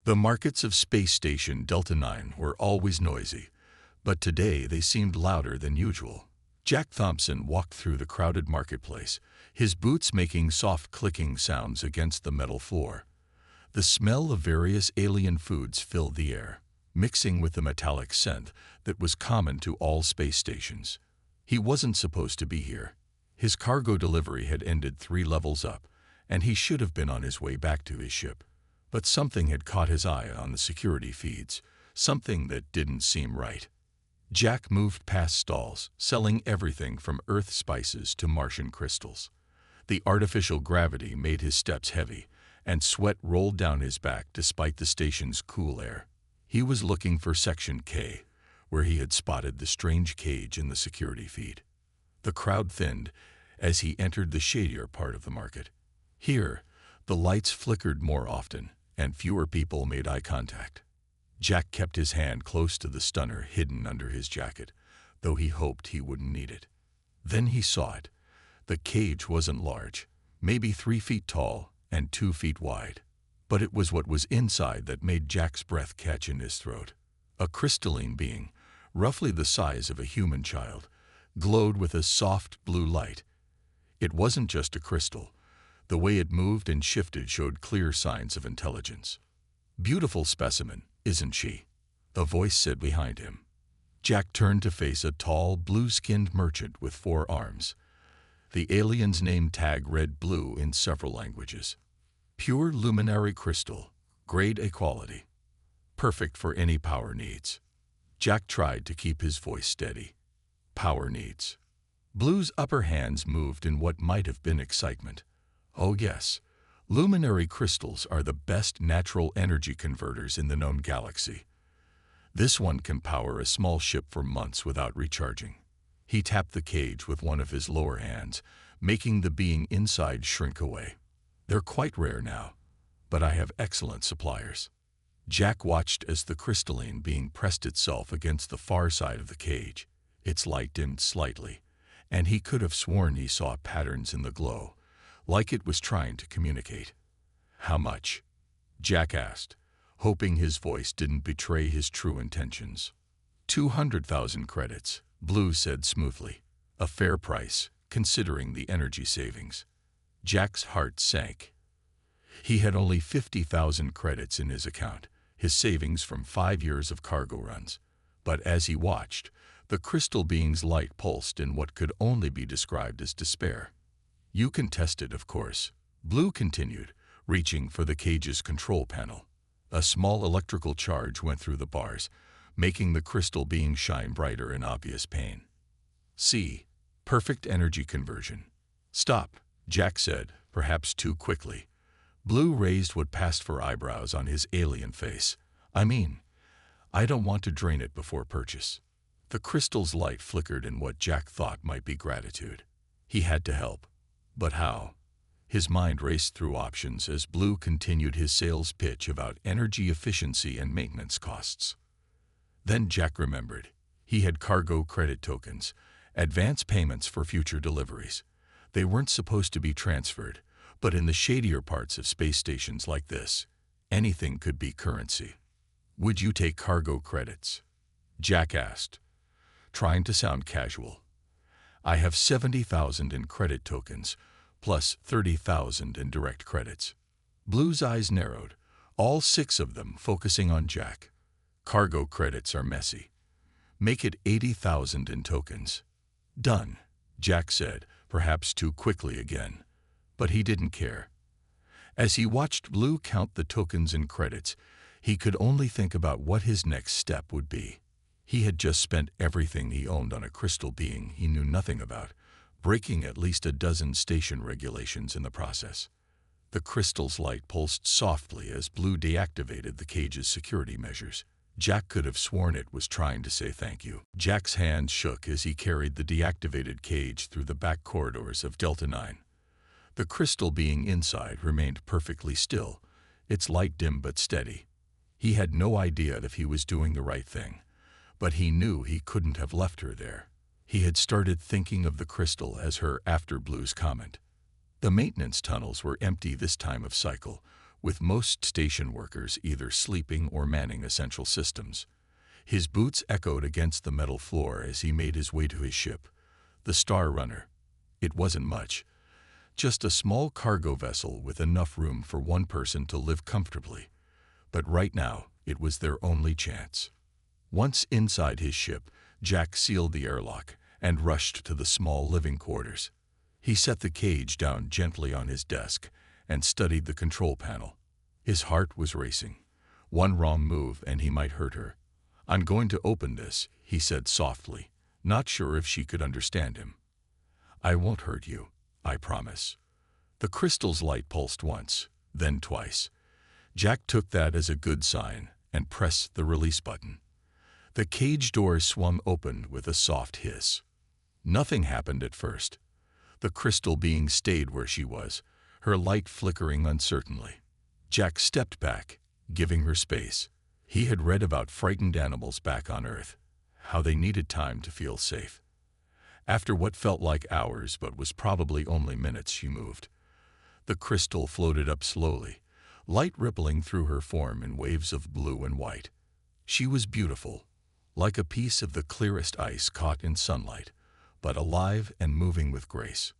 The markets of Space Station Delta 9 were always noisy, but today they seemed louder than usual. Jack Thompson walked through the crowded marketplace, his boots making soft clicking sounds against the metal floor. The smell of various alien foods filled the air, mixing with the metallic scent that was common to all space stations. He wasn't supposed to be here. His cargo delivery had ended 3 levels up, and he should have been on his way back to his ship. But something had caught his eye on the security feeds, something that didn't seem right. Jack moved past stalls, selling everything from Earth spices to Martian crystals. The artificial gravity made his steps heavy, and sweat rolled down his back despite the station's cool air. He was looking for Section K, where he had spotted the strange cage in the security feed. The crowd thinned as he entered the shadier part of the market. Here, the lights flickered more often, and fewer people made eye contact. Jack kept his hand close to the stunner hidden under his jacket, though he hoped he wouldn't need it. Then he saw it. The cage wasn't large, maybe 3 feet tall and 2 feet wide. But it was what was inside that made Jack's breath catch in his throat. A crystalline being, roughly the size of a human child, glowed with a soft blue light. It wasn't just a crystal. The way it moved and shifted showed clear signs of intelligence. "Beautiful specimen, isn't she?" a voice said behind him. Jack turned to face a tall, blue-skinned merchant with 4 arms. The alien's name tag read blue in several languages. Pure luminary crystal, grade A quality. Perfect for any power needs. Jack tried to keep his voice steady. Power needs. Blue's upper hands moved in what might have been excitement. Oh yes, luminary crystals are the best natural energy converters in the known galaxy. This one can power a small ship for months without recharging. He tapped the cage with one of his lower hands, making the being inside shrink away. They're quite rare now, but I have excellent suppliers. Jack watched as the crystalline being pressed itself against the far side of the cage. Its light dimmed slightly, and he could have sworn he saw patterns in the glow, like it was trying to communicate. "How much?" Jack asked, hoping his voice didn't betray his true intentions. 200,000 credits, Blue said smoothly. A fair price, considering the energy savings. Jack's heart sank. He had only 50,000 credits in his account, his savings from 5 years of cargo runs. But as he watched, the crystal being's light pulsed in what could only be described as despair. "You can test it, of course," Blue continued, reaching for the cage's control panel. A small electrical charge went through the bars, making the crystal being shine brighter in obvious pain. "See, perfect energy conversion." "Stop," Jack said, perhaps too quickly. Blue raised what passed for eyebrows on his alien face. I don't want to drain it before purchase." The crystal's light flickered in what Jack thought might be gratitude. He had to help. But how? His mind raced through options as Blue continued his sales pitch about energy efficiency and maintenance costs. Then Jack remembered. He had cargo credit tokens, advance payments for future deliveries. They weren't supposed to be transferred, but in the shadier parts of space stations like this, anything could be currency. "Would you take cargo credits?" Jack asked, trying to sound casual. "I have 70,000 in credit tokens, plus 30,000 in direct credits." Blue's eyes narrowed, all 6 of them focusing on Jack. "Cargo credits are messy. Make it 80,000 in tokens." "Done," Jack said, perhaps too quickly again. But he didn't care. As he watched Blue count the tokens and credits, he could only think about what his next step would be. He had just spent everything he owned on a crystal being he knew nothing about, breaking at least a dozen station regulations in the process. The crystal's light pulsed softly as Blue deactivated the cage's security measures. Jack could have sworn it was trying to say thank you. Jack's hands shook as he carried the deactivated cage through the back corridors of Delta 9. The crystal being inside remained perfectly still, its light dim but steady. He had no idea if he was doing the right thing, but he knew he couldn't have left her there. He had started thinking of the crystal as her after Blue's comment. The maintenance tunnels were empty this time of cycle, with most station workers either sleeping or manning essential systems. His boots echoed against the metal floor as he made his way to his ship, the Star Runner. It wasn't much, just a small cargo vessel with enough room for one person to live comfortably. But right now, it was their only chance. Once inside his ship, Jack sealed the airlock and rushed to the small living quarters. He set the cage down gently on his desk and studied the control panel. His heart was racing. One wrong move and he might hurt her. "I'm going to open this," he said softly, not sure if she could understand him. "I won't hurt you, I promise." The crystal's light pulsed once, then twice. Jack took that as a good sign and pressed the release button. The cage door swung open with a soft hiss. Nothing happened at first. The crystal being stayed where she was, her light flickering uncertainly. Jack stepped back, giving her space. He had read about frightened animals back on Earth, how they needed time to feel safe. After what felt like hours but was probably only minutes, she moved. The crystal floated up slowly, light rippling through her form in waves of blue and white. She was beautiful, like a piece of the clearest ice caught in sunlight, but alive and moving with grace.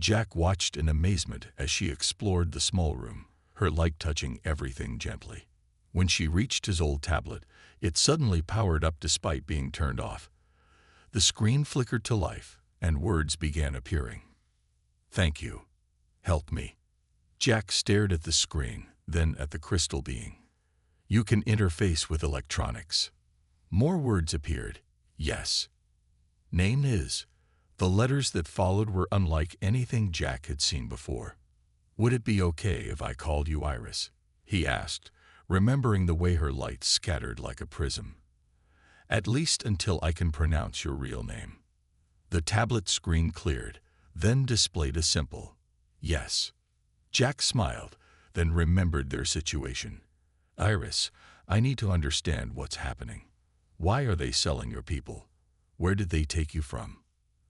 Jack watched in amazement as she explored the small room, her light touching everything gently. When she reached his old tablet, it suddenly powered up despite being turned off. The screen flickered to life, and words began appearing. "Thank you. Help me." Jack stared at the screen, then at the crystal being. "You can interface with electronics." More words appeared. "Yes." "Name is." The letters that followed were unlike anything Jack had seen before. "Would it be okay if I called you Iris?" he asked, remembering the way her light scattered like a prism. "At least until I can pronounce your real name." The tablet screen cleared, then displayed a simple "yes." Jack smiled, then remembered their situation. "Iris, I need to understand what's happening. Why are they selling your people? Where did they take you from?"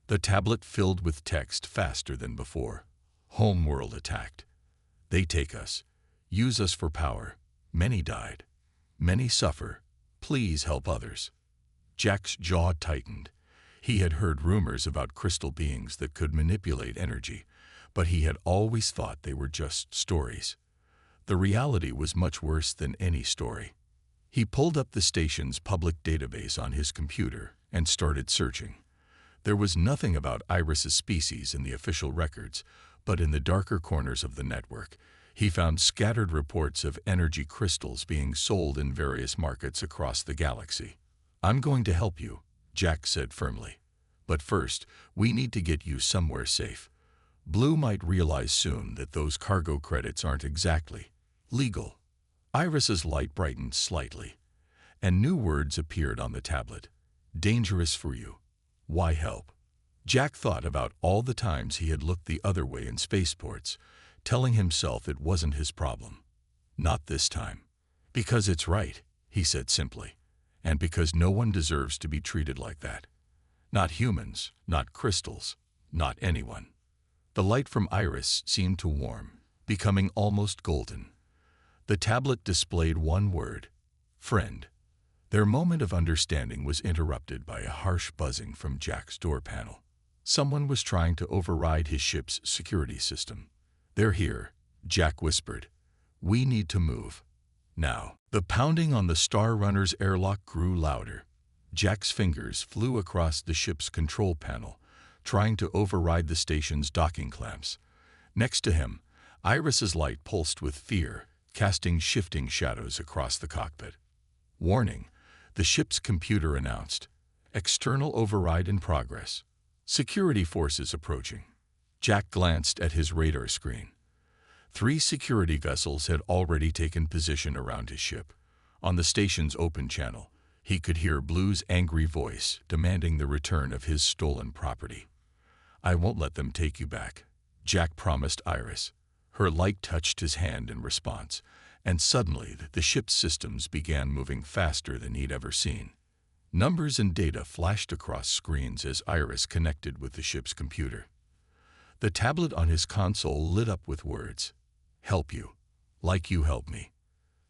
The tablet filled with text faster than before. "Homeworld attacked. They take us. Use us for power. Many died. Many suffer. Please help others." Jack's jaw tightened. He had heard rumors about crystal beings that could manipulate energy, but he had always thought they were just stories. The reality was much worse than any story. He pulled up the station's public database on his computer and started searching. There was nothing about Iris's species in the official records, but in the darker corners of the network, he found scattered reports of energy crystals being sold in various markets across the galaxy. "I'm going to help you," Jack said firmly. "But first, we need to get you somewhere safe. Blue might realize soon that those cargo credits aren't exactly legal." Iris's light brightened slightly, and new words appeared on the tablet. "Dangerous for you. Why help?" Jack thought about all the times he had looked the other way in spaceports, telling himself it wasn't his problem. "Not this time." "Because it's right," he said simply, "and because no one deserves to be treated like that. Not humans, not crystals, not anyone." The light from Iris seemed to warm, becoming almost golden. The tablet displayed one word: friend. Their moment of understanding was interrupted by a harsh buzzing from Jack's door panel. Someone was trying to override his ship's security system. "They're here," Jack whispered. "We need to move. Now." The pounding on the Star Runner's airlock grew louder. Jack's fingers flew across the ship's control panel, trying to override the station's docking clamps. Next to him, Iris's light pulsed with fear, casting shifting shadows across the cockpit. "Warning," the ship's computer announced. "External override in progress. Security forces approaching." Jack glanced at his radar screen. 3 security vessels had already taken position around his ship. On the station's open channel, he could hear Blue's angry voice demanding the return of his stolen property. "I won't let them take you back," Jack promised Iris. Her light touched his hand in response, and suddenly the ship's systems began moving faster than he'd ever seen. Numbers and data flashed across screens as Iris connected with the ship's computer. The tablet on his console lit up with words: "Help you. Like you helped me.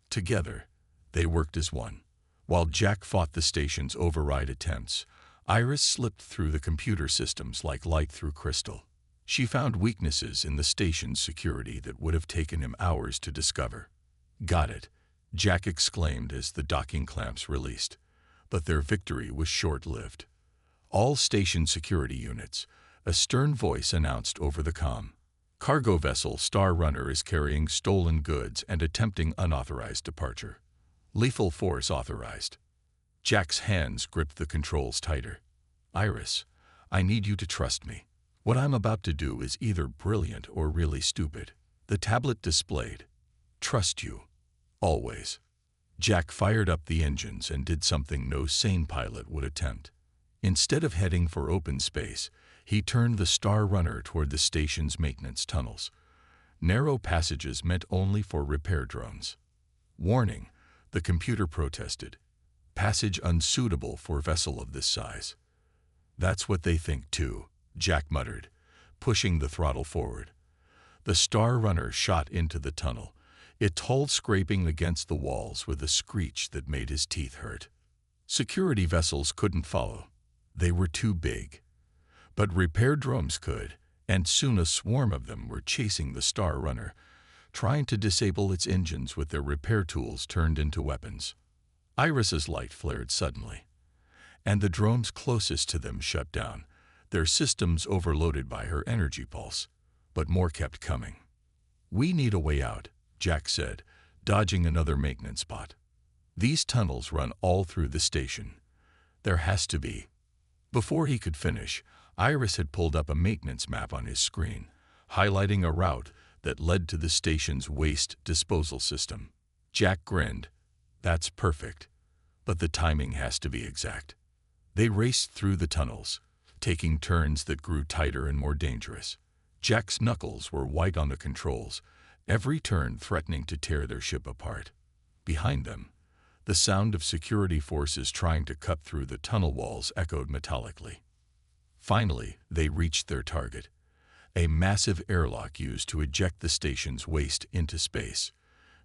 Together, they worked as one. While Jack fought the station's override attempts, Iris slipped through the computer systems like light through crystal. She found weaknesses in the station's security that would have taken him hours to discover. Got it, Jack exclaimed as the docking clamps released. But their victory was short-lived. All station security units, a stern voice announced over the comm. Cargo vessel Star Runner is carrying stolen goods and attempting unauthorized departure. Lethal force authorized. Jack's hands gripped the controls tighter. Iris, I need you to trust me. What I'm about to do is either brilliant or really stupid. The tablet displayed. Trust you. Always. Jack fired up the engines and did something no sane pilot would attempt. Instead of heading for open space, he turned the Star Runner toward the station's maintenance tunnels. Narrow passages meant only for repair drones. Warning, the computer protested. Passage unsuitable for a vessel of this size. That's what they think too, Jack muttered, pushing the throttle forward. The Star Runner shot into the tunnel, it told scraping against the walls with a screech that made his teeth hurt. Security vessels couldn't follow. They were too big. But repair drones could, and soon a swarm of them were chasing the Star Runner, trying to disable its engines with their repair tools turned into weapons. Iris's light flared suddenly, and the drones closest to them shut down, their systems overloaded by her energy pulse. But more kept coming. We need a way out, Jack said, dodging another maintenance spot. These tunnels run all through the station. There has to be. Before he could finish, Iris had pulled up a maintenance map on his screen, highlighting a route that led to the station's waste disposal system. Jack grinned. That's perfect. But the timing has to be exact. They raced through the tunnels, taking turns that grew tighter and more dangerous. Jack's knuckles were white on the controls, every turn threatening to tear their ship apart. Behind them, the sound of security forces trying to cut through the tunnel walls echoed metallically. Finally, they reached their target, a massive airlock used to eject the station's waste into space.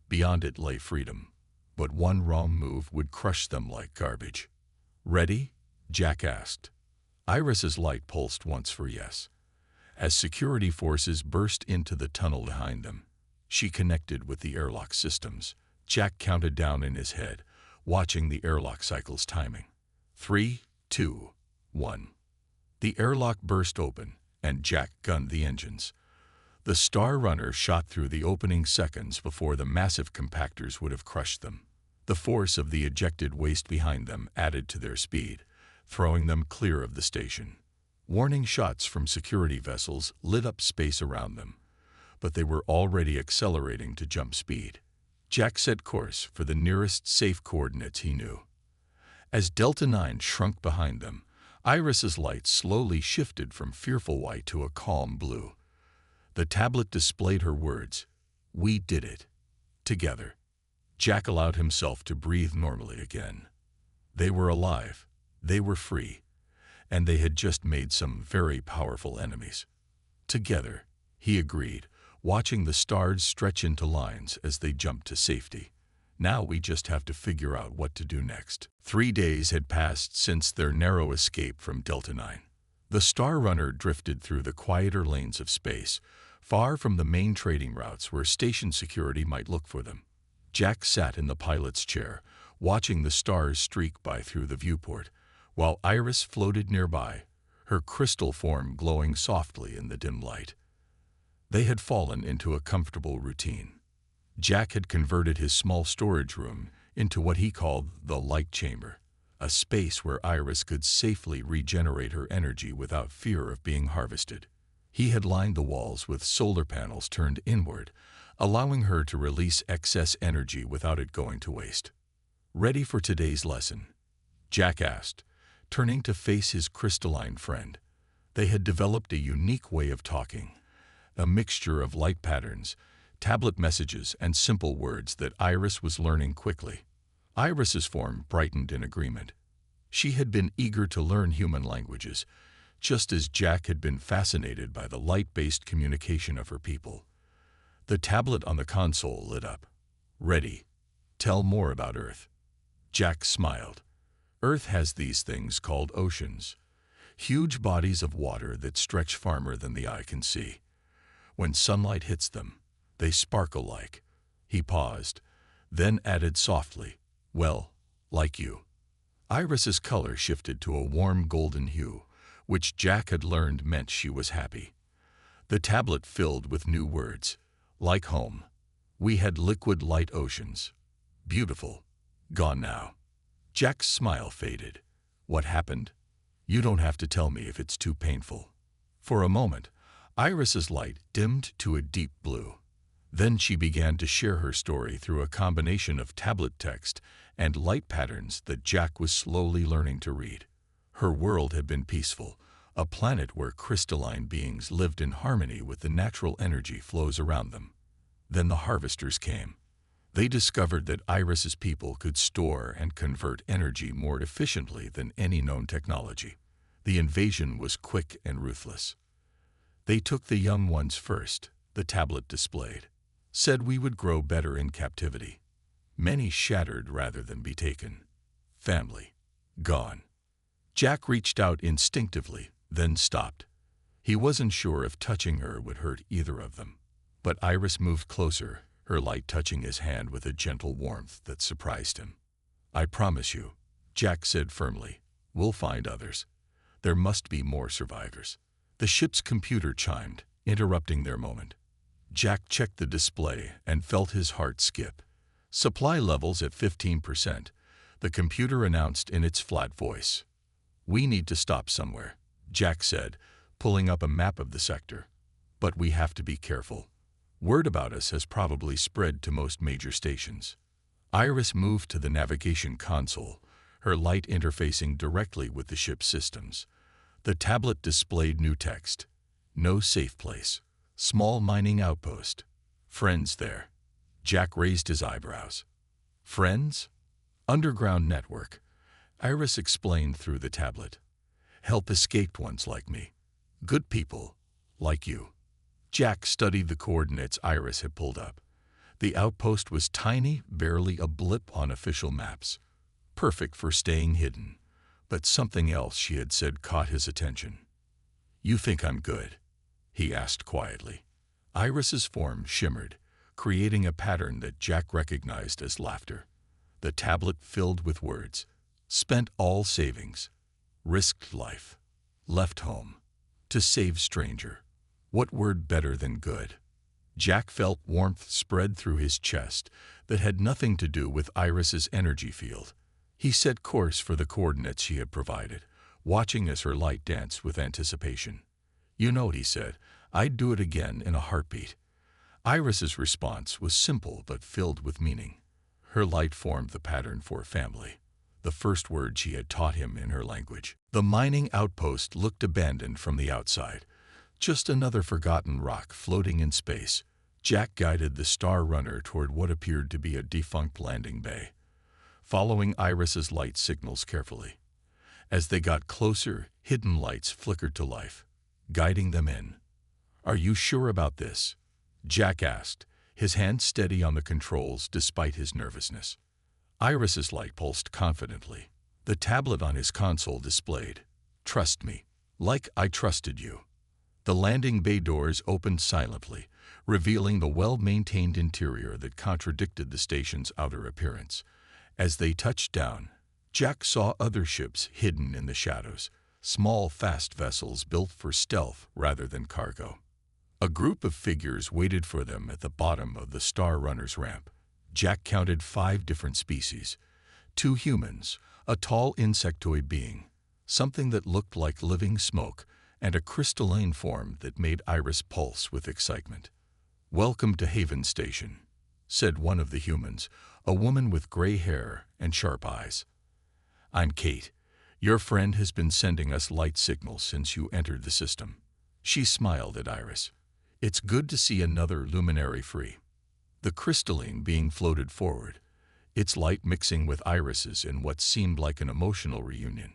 Beyond it lay freedom, but one wrong move would crush them like garbage. Ready? Jack asked. Iris's light pulsed once for yes. As security forces burst into the tunnel behind them, she connected with the airlock systems. Jack counted down in his head, watching the airlock cycle's timing. 3, 2, 1. The airlock burst open, and Jack gunned the engines. The Star Runner shot through the opening seconds before the massive compactors would have crushed them. The force of the ejected waste behind them added to their speed, throwing them clear of the station. Warning shots from security vessels lit up space around them, but they were already accelerating to jump speed. Jack set course for the nearest safe coordinates he knew. As Delta 9 shrunk behind them, Iris's light slowly shifted from fearful white to a calm blue. The tablet displayed her words, "We did it. Together." Jack allowed himself to breathe normally again. They were alive, they were free, and they had just made some very powerful enemies. Together, he agreed, watching the stars stretch into lines as they jumped to safety. Now we just have to figure out what to do next. 3 days had passed since their narrow escape from Delta 9. The Star Runner drifted through the quieter lanes of space, far from the main trading routes where station security might look for them. Jack sat in the pilot's chair, watching the stars streak by through the viewport, while Iris floated nearby, her crystal form glowing softly in the dim light. They had fallen into a comfortable routine. Jack had converted his small storage room into what he called the light chamber, a space where Iris could safely regenerate her energy without fear of being harvested. He had lined the walls with solar panels turned inward, allowing her to release excess energy without it going to waste. "Ready for today's lesson?" Jack asked, turning to face his crystalline friend. They had developed a unique way of talking, a mixture of light patterns, tablet messages, and simple words that Iris was learning quickly. Iris's form brightened in agreement. She had been eager to learn human languages, just as Jack had been fascinated by the light-based communication of her people. The tablet on the console lit up. Ready. Tell more about Earth. Jack smiled. Earth has these things called oceans. Huge bodies of water that stretch farther than the eye can see. When sunlight hits them, they sparkle like. He paused, then added softly, well, like you. Iris's color shifted to a warm golden hue, which Jack had learned meant she was happy. The tablet filled with new words, like home. We had liquid light oceans. Beautiful. Gone now. Jack's smile faded. What happened? You don't have to tell me if it's too painful. For a moment, Iris's light dimmed to a deep blue. Then she began to share her story through a combination of tablet text and light patterns that Jack was slowly learning to read. Her world had been peaceful, a planet where crystalline beings lived in harmony with the natural energy flows around them. Then the harvesters came. They discovered that Iris's people could store and convert energy more efficiently than any known technology. The invasion was quick and ruthless. They took the young ones first, the tablet displayed. Said we would grow better in captivity. Many shattered rather than be taken. Family. Gone. Jack reached out instinctively, then stopped. He wasn't sure if touching her would hurt either of them. But Iris moved closer, her light touching his hand with a gentle warmth that surprised him. I promise you, Jack said firmly, we'll find others. There must be more survivors. The ship's computer chimed, interrupting their moment. Jack checked the display and felt his heart skip. Supply levels at 15%, the computer announced in its flat voice. We need to stop somewhere, Jack said, pulling up a map of the sector. But we have to be careful. Word about us has probably spread to most major stations. Iris moved to the navigation console, her light interfacing directly with the ship's systems. The tablet displayed new text. No safe place. Small mining outpost. Friends there. Jack raised his eyebrows. Friends? Underground network. Iris explained through the tablet. Help escaped ones like me. Good people, like you. Jack studied the coordinates Iris had pulled up. The outpost was tiny, barely a blip on official maps. Perfect for staying hidden. But something else she had said caught his attention. You think I'm good? He asked quietly. Iris's form shimmered, creating a pattern that Jack recognized as laughter. The tablet filled with words. Spent all savings. Risked life. Left home. To save stranger. What word better than good? Jack felt warmth spread through his chest that had nothing to do with Iris's energy field. He set course for the coordinates she had provided, watching as her light danced with anticipation. You know, he said, I'd do it again in a heartbeat. Iris's response was simple but filled with meaning. Her light formed the pattern for family, the first word she had taught him in her language. The mining outpost looked abandoned from the outside. Just another forgotten rock floating in space. Jack guided the Star Runner toward what appeared to be a defunct landing bay, following Iris's light signals carefully. As they got closer, hidden lights flickered to life, guiding them in. Are you sure about this? Jack asked, his hand steady on the controls despite his nervousness. Iris's light pulsed confidently. The tablet on his console displayed, Trust me, like I trusted you. The landing bay doors opened silently, revealing the well-maintained interior that contradicted the station's outer appearance. As they touched down, Jack saw other ships hidden in the shadows, small, fast vessels built for stealth rather than cargo. A group of figures waited for them at the bottom of the Star Runner's ramp. Jack counted 5 different species. 2 humans, a tall insectoid being, something that looked like living smoke, and a crystalline form that made Iris pulse with excitement. Welcome to Haven Station, said one of the humans, a woman with gray hair and sharp eyes. I'm Kate. Your friend has been sending us light signals since you entered the system. She smiled at Iris. It's good to see another luminary free. The crystalline being floated forward, its light mixing with Iris's in what seemed like an emotional reunion.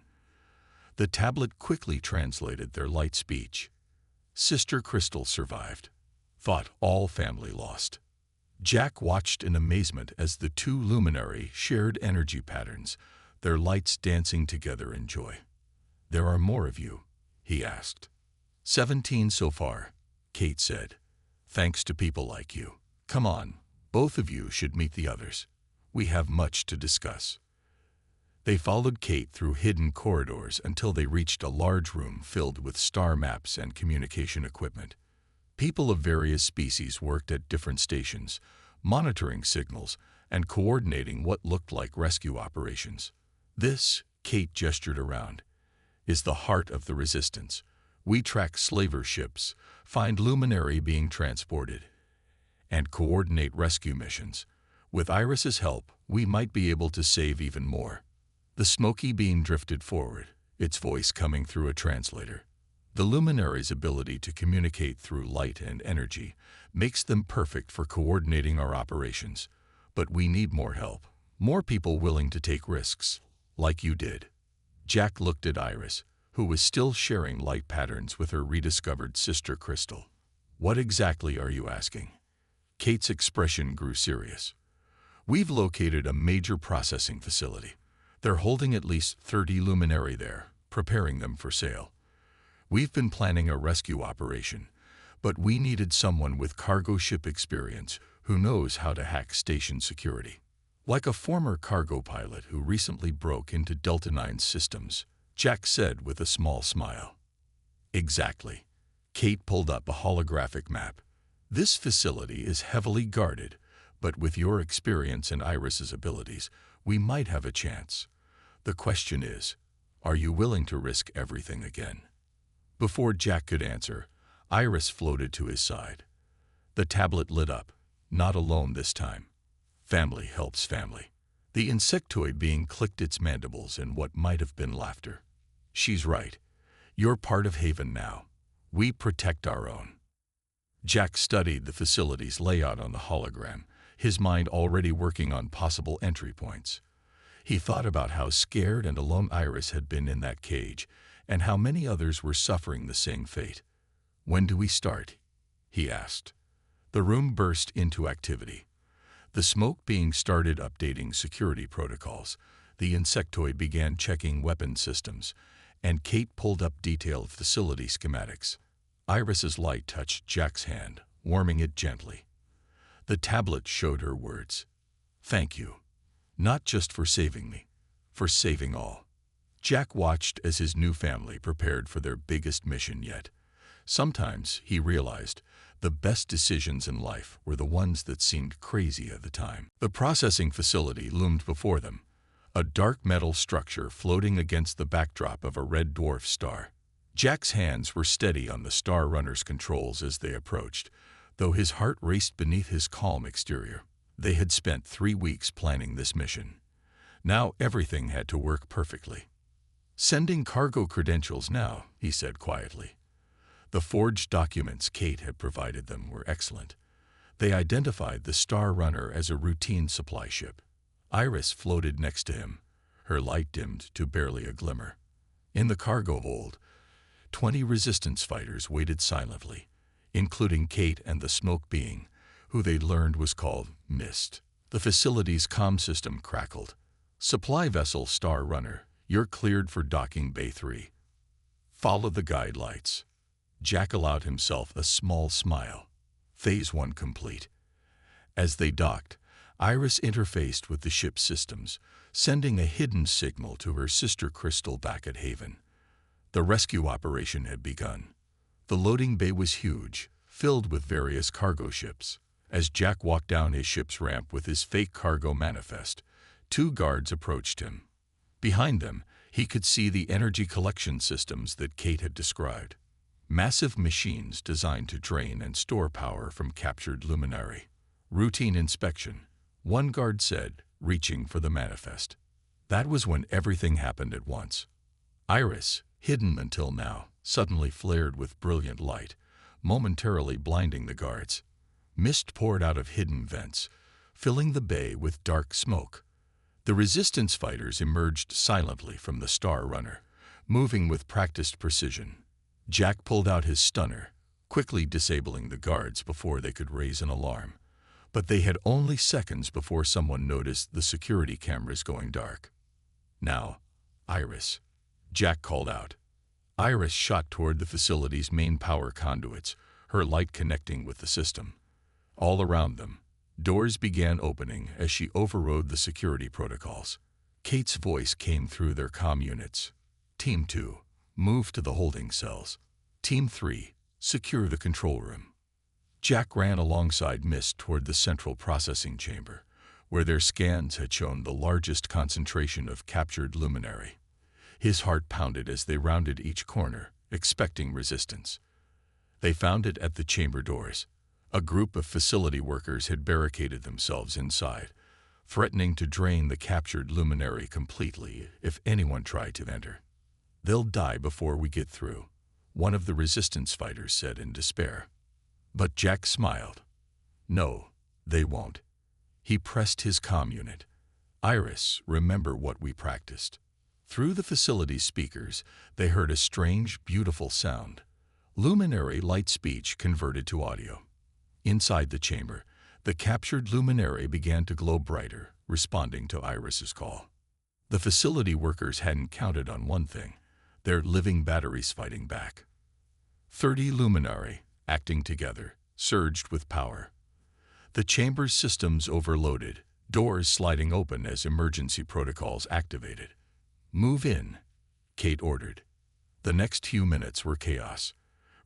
The tablet quickly translated their light speech. Sister Crystal survived. thought all family lost. Jack watched in amazement as the two luminary shared energy patterns, their lights dancing together in joy. "There are more of you?" he asked. 17 so far," Kate said. "Thanks to people like you. Come on, both of you should meet the others. We have much to discuss." They followed Kate through hidden corridors until they reached a large room filled with star maps and communication equipment. People of various species worked at different stations, monitoring signals and coordinating what looked like rescue operations. "This," Kate gestured around, "is the heart of the resistance. We track slaver ships, find luminary being transported, and coordinate rescue missions. With Iris's help, we might be able to save even more." The smoky beam drifted forward, its voice coming through a translator. "The luminary's ability to communicate through light and energy makes them perfect for coordinating our operations. But we need more help, more people willing to take risks, like you did." Jack looked at Iris, who was still sharing light patterns with her rediscovered sister Crystal. "What exactly are you asking?" Kate's expression grew serious. "We've located a major processing facility. They're holding at least 30 luminary there, preparing them for sale. We've been planning a rescue operation, but we needed someone with cargo ship experience who knows how to hack station security. Like a former cargo pilot who recently broke into Delta 9's systems," Jack said with a small smile. "Exactly." Kate pulled up a holographic map. "This facility is heavily guarded, but with your experience and Iris's abilities, we might have a chance. The question is, are you willing to risk everything again?" Before Jack could answer, Iris floated to his side. The tablet lit up. "Not alone this time. Family helps family." The insectoid being clicked its mandibles in what might have been laughter. "She's right. You're part of Haven now. We protect our own." Jack studied the facility's layout on the hologram, his mind already working on possible entry points. He thought about how scared and alone Iris had been in that cage, and how many others were suffering the same fate. "When do we start?" he asked. The room burst into activity. The smoke being started updating security protocols, the insectoid began checking weapon systems, and Kate pulled up detailed facility schematics. Iris's light touched Jack's hand, warming it gently. The tablet showed her words. "Thank you. Not just for saving me, for saving all." Jack watched as his new family prepared for their biggest mission yet. Sometimes, he realized, the best decisions in life were the ones that seemed crazy at the time. The processing facility loomed before them, a dark metal structure floating against the backdrop of a red dwarf star. Jack's hands were steady on the Star Runner's controls as they approached, though his heart raced beneath his calm exterior. They had spent 3 weeks planning this mission. Now everything had to work perfectly. "Sending cargo credentials now," he said quietly. The forged documents Kate had provided them were excellent. They identified the Star Runner as a routine supply ship. Iris floated next to him, her light dimmed to barely a glimmer. In the cargo hold, 20 resistance fighters waited silently, including Kate and the smoke being, who they'd learned was called Mist. The facility's comm system crackled. "Supply vessel Star Runner, you're cleared for docking Bay 3. Follow the guide lights." Jack allowed himself a small smile. Phase 1 complete. As they docked, Iris interfaced with the ship's systems, sending a hidden signal to her sister Crystal back at Haven. The rescue operation had begun. The loading bay was huge, filled with various cargo ships. As Jack walked down his ship's ramp with his fake cargo manifest, 2 guards approached him. Behind them, he could see the energy collection systems that Kate had described. Massive machines designed to drain and store power from captured luminary. "Routine inspection," one guard said, reaching for the manifest. That was when everything happened at once. Iris, hidden until now, suddenly flared with brilliant light, momentarily blinding the guards. Mist poured out of hidden vents, filling the bay with dark smoke. The resistance fighters emerged silently from the Star Runner, moving with practiced precision. Jack pulled out his stunner, quickly disabling the guards before they could raise an alarm. But they had only seconds before someone noticed the security cameras going dark. "Now, Iris," Jack called out. Iris shot toward the facility's main power conduits, her light connecting with the system. All around them, doors began opening as she overrode the security protocols. Kate's voice came through their comm units. "Team 2, move to the holding cells. Team 3, secure the control room." Jack ran alongside Mist toward the central processing chamber, where their scans had shown the largest concentration of captured luminary. His heart pounded as they rounded each corner, expecting resistance. They found it at the chamber doors. A group of facility workers had barricaded themselves inside, threatening to drain the captured luminary completely if anyone tried to enter. "They'll die before we get through," one of the resistance fighters said in despair. But Jack smiled. "No, they won't." He pressed his comm unit. "Iris, remember what we practiced." Through the facility's speakers, they heard a strange, beautiful sound. Luminary light speech converted to audio. Inside the chamber, the captured luminary began to glow brighter, responding to Iris's call. The facility workers hadn't counted on one thing: their living batteries fighting back. 30 luminary, acting together, surged with power. The chamber's systems overloaded, doors sliding open as emergency protocols activated. "Move in," Kate ordered. The next few minutes were chaos.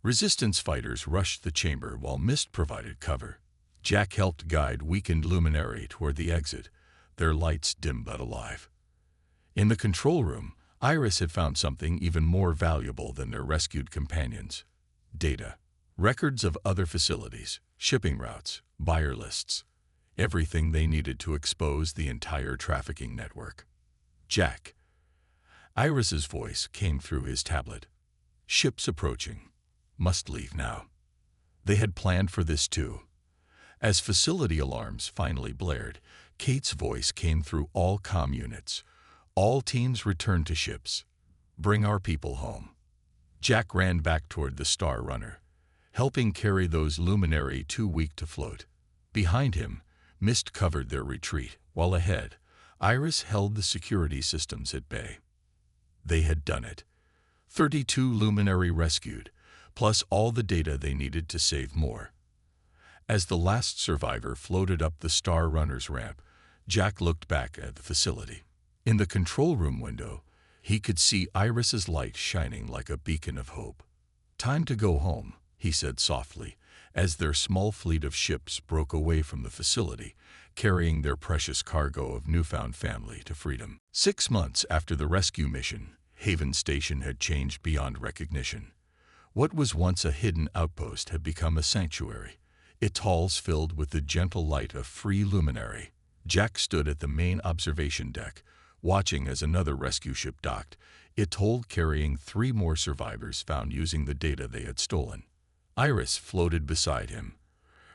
Resistance fighters rushed the chamber while Mist provided cover. Jack helped guide weakened luminary toward the exit, their lights dim but alive. In the control room, Iris had found something even more valuable than their rescued companions: data. Records of other facilities, shipping routes, buyer lists. Everything they needed to expose the entire trafficking network. "Jack." Iris's voice came through his tablet. "Ships approaching. Must leave now." They had planned for this too. As facility alarms finally blared, Kate's voice came through all comm units. "All teams return to ships. Bring our people home." Jack ran back toward the Star Runner, helping carry those luminary too weak to float. Behind him, Mist covered their retreat, while ahead, Iris held the security systems at bay. They had done it. 32 luminary rescued, plus all the data they needed to save more. As the last survivor floated up the Star Runner's ramp, Jack looked back at the facility. In the control room window, he could see Iris's light shining like a beacon of hope. "Time to go home," he said softly, as their small fleet of ships broke away from the facility, carrying their precious cargo of newfound family to freedom. 6 months after the rescue mission, Haven Station had changed beyond recognition. What was once a hidden outpost had become a sanctuary, its halls filled with the gentle light of free luminary. Jack stood at the main observation deck, watching as another rescue ship docked, its hold carrying 3 more survivors found using the data they had stolen. Iris floated beside him,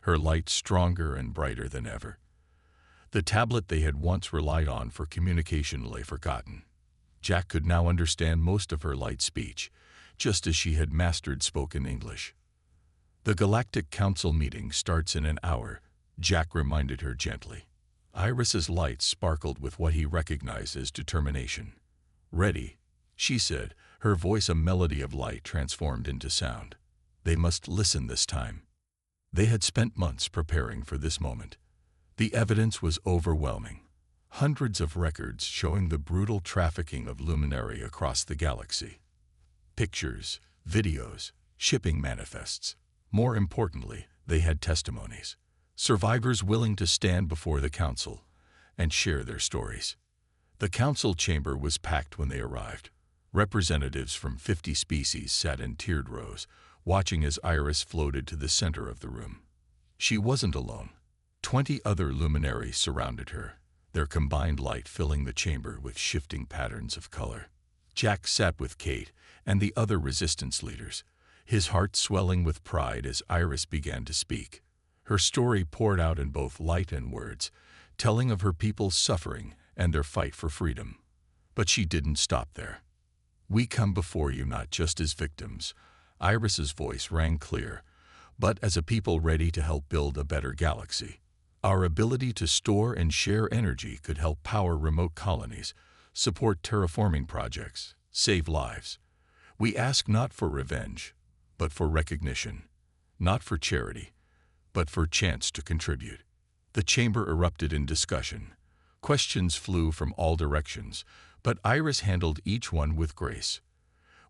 her light stronger and brighter than ever. The tablet they had once relied on for communication lay forgotten. Jack could now understand most of her light speech, just as she had mastered spoken English. "The Galactic Council meeting starts in an hour," Jack reminded her gently. Iris's light sparkled with what he recognized as determination. "Ready," she said, her voice a melody of light transformed into sound. They must listen this time. They had spent months preparing for this moment. The evidence was overwhelming. Hundreds of records showing the brutal trafficking of luminary across the galaxy. Pictures, videos, shipping manifests. More importantly, they had testimonies. Survivors willing to stand before the council and share their stories. The council chamber was packed when they arrived. Representatives from 50 species sat in tiered rows, watching as Iris floated to the center of the room. She wasn't alone. 20 other luminaries surrounded her, their combined light filling the chamber with shifting patterns of color. Jack sat with Kate and the other resistance leaders, his heart swelling with pride as Iris began to speak. Her story poured out in both light and words, telling of her people's suffering and their fight for freedom. But she didn't stop there. "We come before you not just as victims," Iris's voice rang clear, but as a people ready to help build a better galaxy. Our ability to store and share energy could help power remote colonies, support terraforming projects, save lives. We ask not for revenge, but for recognition, not for charity, but for chance to contribute. The chamber erupted in discussion. Questions flew from all directions, but Iris handled each one with grace.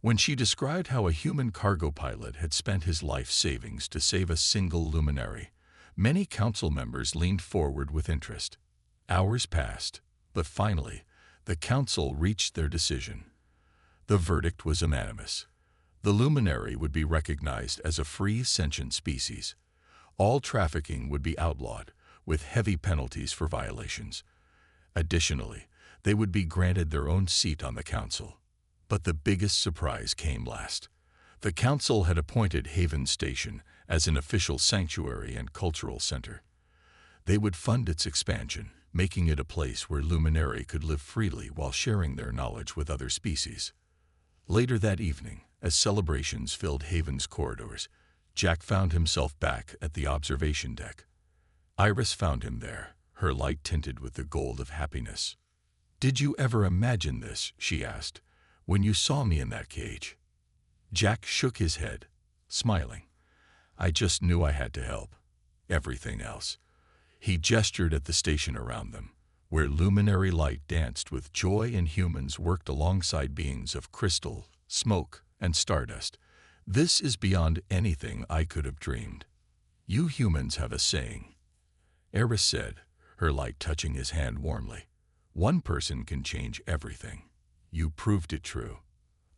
When she described how a human cargo pilot had spent his life savings to save a single luminary, many council members leaned forward with interest. Hours passed, but finally, the council reached their decision. The verdict was unanimous. The luminary would be recognized as a free sentient species. All trafficking would be outlawed, with heavy penalties for violations. Additionally, they would be granted their own seat on the council. But the biggest surprise came last. The council had appointed Haven Station as an official sanctuary and cultural center. They would fund its expansion, making it a place where luminary could live freely while sharing their knowledge with other species. Later that evening, as celebrations filled Haven's corridors, Jack found himself back at the observation deck. Iris found him there, her light tinted with the gold of happiness. "Did you ever imagine this?" she asked, "when you saw me in that cage?" Jack shook his head, smiling. "I just knew I had to help. Everything else." He gestured at the station around them, where luminary light danced with joy and humans worked alongside beings of crystal, smoke, and stardust. "This is beyond anything I could have dreamed. You humans have a saying," Eris said, her light touching his hand warmly. "One person can change everything. You proved it true."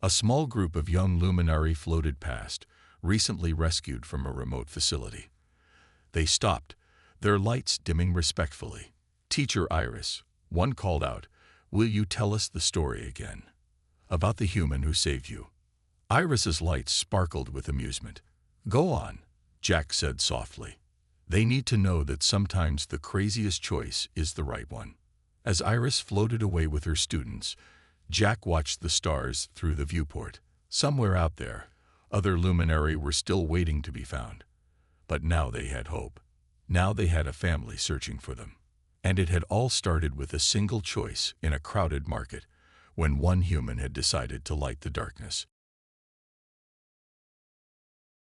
A small group of young luminary floated past, recently rescued from a remote facility. They stopped, their lights dimming respectfully. "Teacher Iris," one called out, "will you tell us the story again? About the human who saved you." Iris's lights sparkled with amusement. "Go on," Jack said softly. "They need to know that sometimes the craziest choice is the right one." As Iris floated away with her students, Jack watched the stars through the viewport. Somewhere out there, other luminary were still waiting to be found. But now they had hope. Now they had a family searching for them. And it had all started with a single choice in a crowded market, when one human had decided to light the darkness.